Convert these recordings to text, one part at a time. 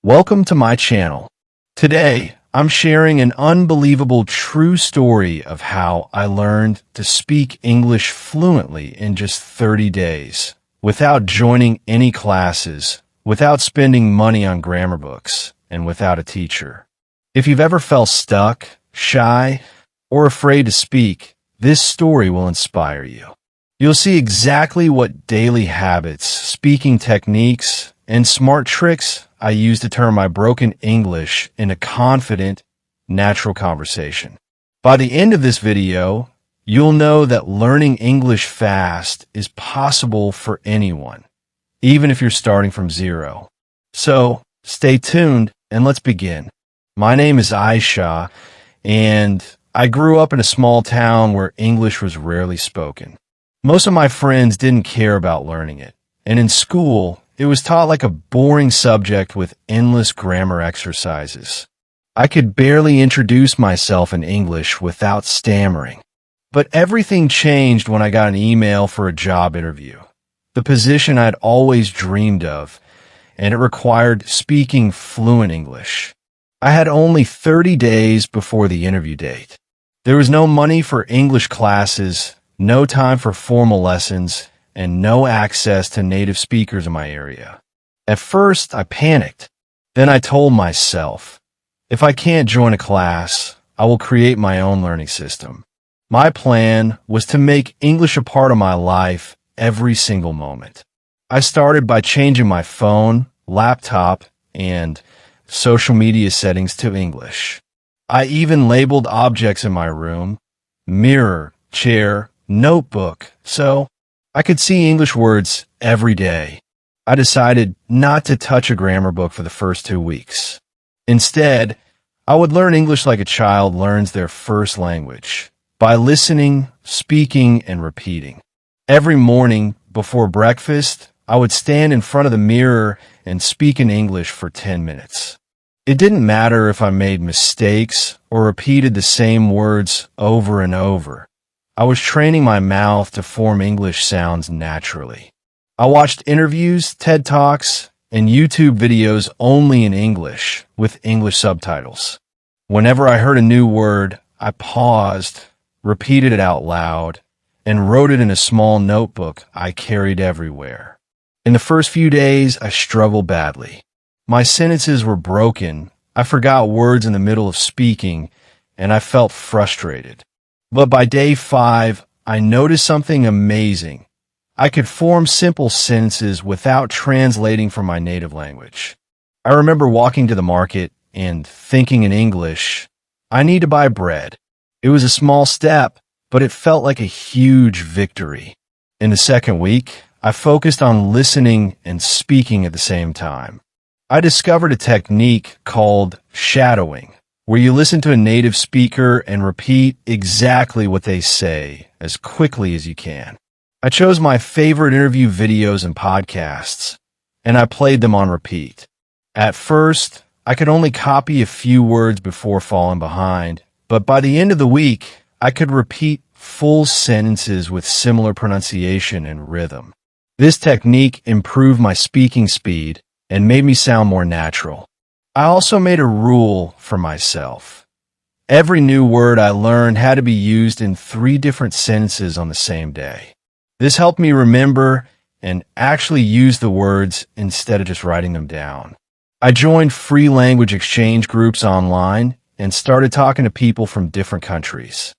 Welcome to my channel. Today, I'm sharing an unbelievable true story of how I learned to speak English fluently in just 30 days, without joining any classes, without spending money on grammar books, and without a teacher. If you've ever felt stuck, shy, or afraid to speak, this story will inspire you. You'll see exactly what daily habits, speaking techniques, and smart tricks I use to turn my broken English into confident, natural conversation. By the end of this video, you'll know that learning English fast is possible for anyone, even if you're starting from zero. So, stay tuned and let's begin. My name is Aisha, and I grew up in a small town where English was rarely spoken. Most of my friends didn't care about learning it, and in school, it was taught like a boring subject with endless grammar exercises. I could barely introduce myself in English without stammering. But everything changed when I got an email for a job interview, the position I'd always dreamed of, and it required speaking fluent English. I had only 30 days before the interview date. There was no money for English classes, no time for formal lessons, and no access to native speakers in my area. At first, I panicked. Then I told myself, if I can't join a class, I will create my own learning system. My plan was to make English a part of my life every single moment. I started by changing my phone, laptop, and social media settings to English. I even labeled objects in my room, mirror, chair, notebook, so I could see English words every day. I decided not to touch a grammar book for the first 2 weeks. Instead, I would learn English like a child learns their first language, by listening, speaking, and repeating. Every morning, before breakfast, I would stand in front of the mirror and speak in English for 10 minutes. It didn't matter if I made mistakes or repeated the same words over and over. I was training my mouth to form English sounds naturally. I watched interviews, TED Talks, and YouTube videos only in English, with English subtitles. Whenever I heard a new word, I paused, repeated it out loud, and wrote it in a small notebook I carried everywhere. In the first few days, I struggled badly. My sentences were broken, I forgot words in the middle of speaking, and I felt frustrated. But by day 5, I noticed something amazing. I could form simple sentences without translating from my native language. I remember walking to the market and thinking in English, I need to buy bread. It was a small step, but it felt like a huge victory. In the second week, I focused on listening and speaking at the same time. I discovered a technique called shadowing, where you listen to a native speaker and repeat exactly what they say as quickly as you can. I chose my favorite interview videos and podcasts, and I played them on repeat. At first, I could only copy a few words before falling behind, but by the end of the week, I could repeat full sentences with similar pronunciation and rhythm. This technique improved my speaking speed and made me sound more natural. I also made a rule for myself. Every new word I learned had to be used in 3 different sentences on the same day. This helped me remember and actually use the words instead of just writing them down. I joined free language exchange groups online and started talking to people from different countries.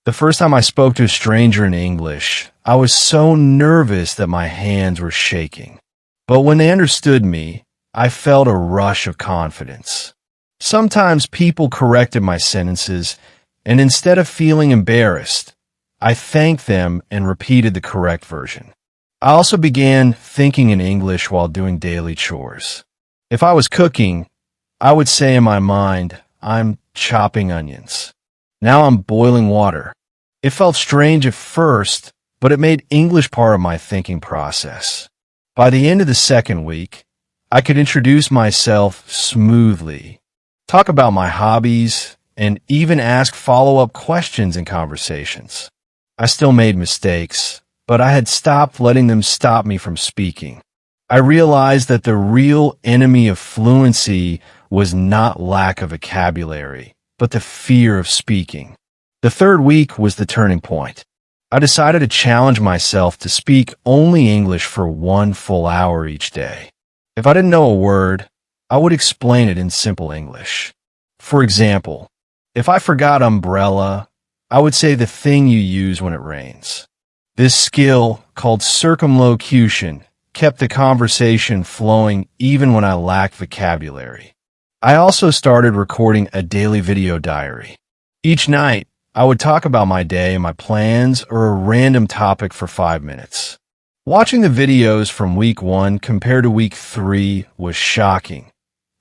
The first time I spoke to a stranger in English, I was so nervous that my hands were shaking. But when they understood me, I felt a rush of confidence. Sometimes people corrected my sentences, and instead of feeling embarrassed, I thanked them and repeated the correct version. I also began thinking in English while doing daily chores. If I was cooking, I would say in my mind, I'm chopping onions. Now I'm boiling water. It felt strange at first, but it made English part of my thinking process. By the end of the second week, I could introduce myself smoothly, talk about my hobbies, and even ask follow-up questions in conversations. I still made mistakes, but I had stopped letting them stop me from speaking. I realized that the real enemy of fluency was not lack of vocabulary, but the fear of speaking. The third week was the turning point. I decided to challenge myself to speak only English for 1 full hour each day. If I didn't know a word, I would explain it in simple English. For example, if I forgot umbrella, I would say the thing you use when it rains. This skill, called circumlocution, kept the conversation flowing even when I lacked vocabulary. I also started recording a daily video diary. Each night, I would talk about my day, my plans, or a random topic for 5 minutes. Watching the videos from week 1 compared to week 3 was shocking.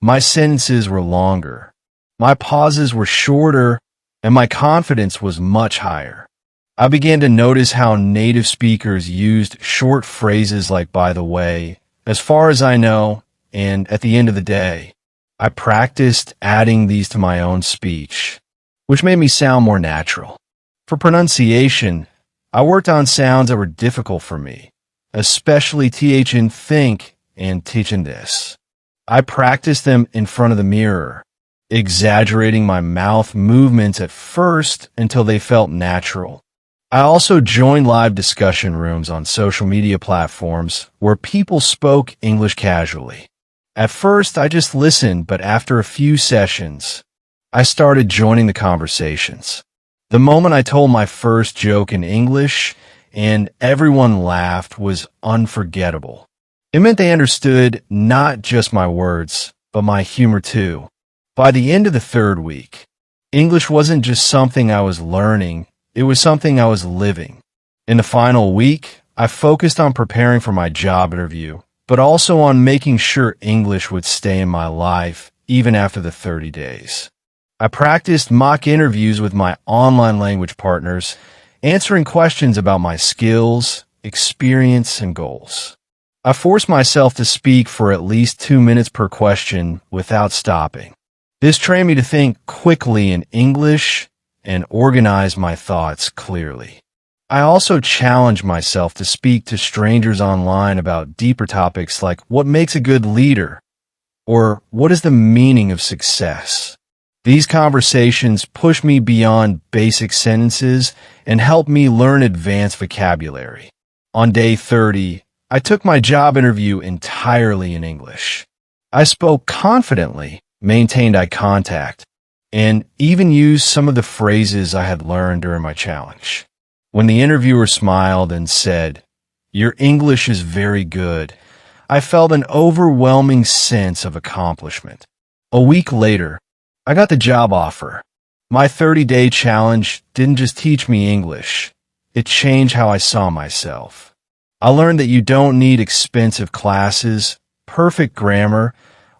My sentences were longer. My pauses were shorter, and my confidence was much higher. I began to notice how native speakers used short phrases like "by the way," "as far as I know," and "at the end of the day." I practiced adding these to my own speech, which made me sound more natural. For pronunciation, I worked on sounds that were difficult for me, especially th in think and teach in this. I practiced them in front of the mirror, exaggerating my mouth movements at first until they felt natural. I also joined live discussion rooms on social media platforms where people spoke English casually. At first, I just listened, but after a few sessions, I started joining the conversations. The moment I told my first joke in English and everyone laughed was unforgettable. It meant they understood not just my words, but my humor too. By the end of the third week, English wasn't just something I was learning, it was something I was living. In the final week, I focused on preparing for my job interview, but also on making sure English would stay in my life even after the 30 days. I practiced mock interviews with my online language partners, answering questions about my skills, experience, and goals. I forced myself to speak for at least 2 minutes per question without stopping. This trained me to think quickly in English and organize my thoughts clearly. I also challenged myself to speak to strangers online about deeper topics like what makes a good leader or what is the meaning of success. These conversations push me beyond basic sentences and help me learn advanced vocabulary. On day 30, I took my job interview entirely in English. I spoke confidently, maintained eye contact, and even used some of the phrases I had learned during my challenge. When the interviewer smiled and said, "Your English is very good," I felt an overwhelming sense of accomplishment. A week later, I got the job offer. My 30-day challenge didn't just teach me English, it changed how I saw myself. I learned that you don't need expensive classes, perfect grammar,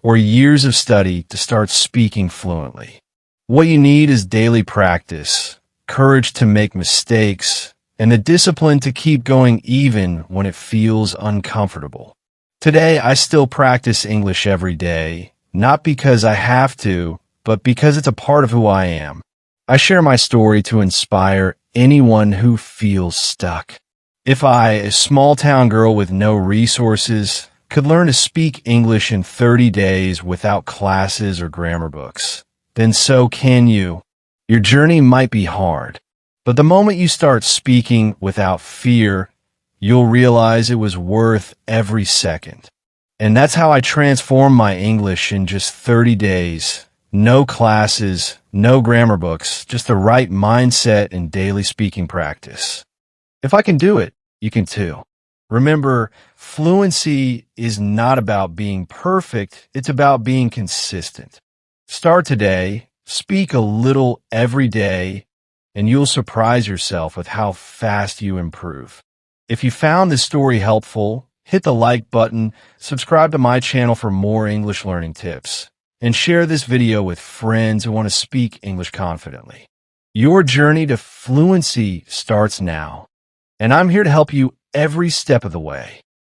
or years of study to start speaking fluently. What you need is daily practice, courage to make mistakes, and the discipline to keep going even when it feels uncomfortable. Today, I still practice English every day, not because I have to, but because it's a part of who I am. I share my story to inspire anyone who feels stuck. If I, a small-town girl with no resources, could learn to speak English in 30 days without classes or grammar books, then so can you. Your journey might be hard, but the moment you start speaking without fear, you'll realize it was worth every second. And that's how I transformed my English in just 30 days. No classes, no grammar books, just the right mindset and daily speaking practice. If I can do it, you can too. Remember, fluency is not about being perfect, it's about being consistent. Start today, speak a little every day, and you'll surprise yourself with how fast you improve. If you found this story helpful, hit the like button, subscribe to my channel for more English learning tips, and share this video with friends who want to speak English confidently. Your journey to fluency starts now, and I'm here to help you every step of the way.